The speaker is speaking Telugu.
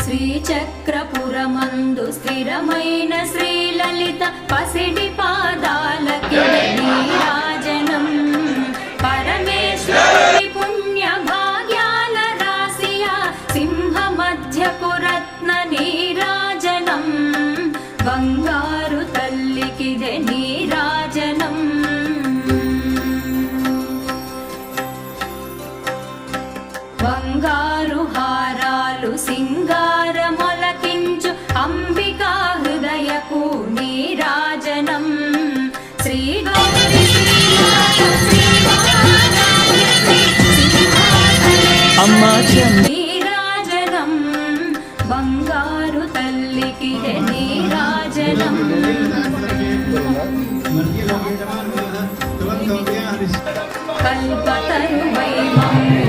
శ్రీచక్రపురమందు స్థిరమైన శ్రీలలిత పసిడి పాదాలకి నీరాజనం పరమేశ్వరి పుణ్య భాగ్యాల రాశియా సింహ మధ్యపు రత్న నీరాజనం బంగారు తల్లికిదే నీరాజనం బంగారు హారాలు సింగారమొలకించు అంబికా హృదయపు నీరాజనం శ్రీ గౌరీ నీరాజనం బంగారు తల్లికి నీరాజనం కల్పతరువై మమ్ము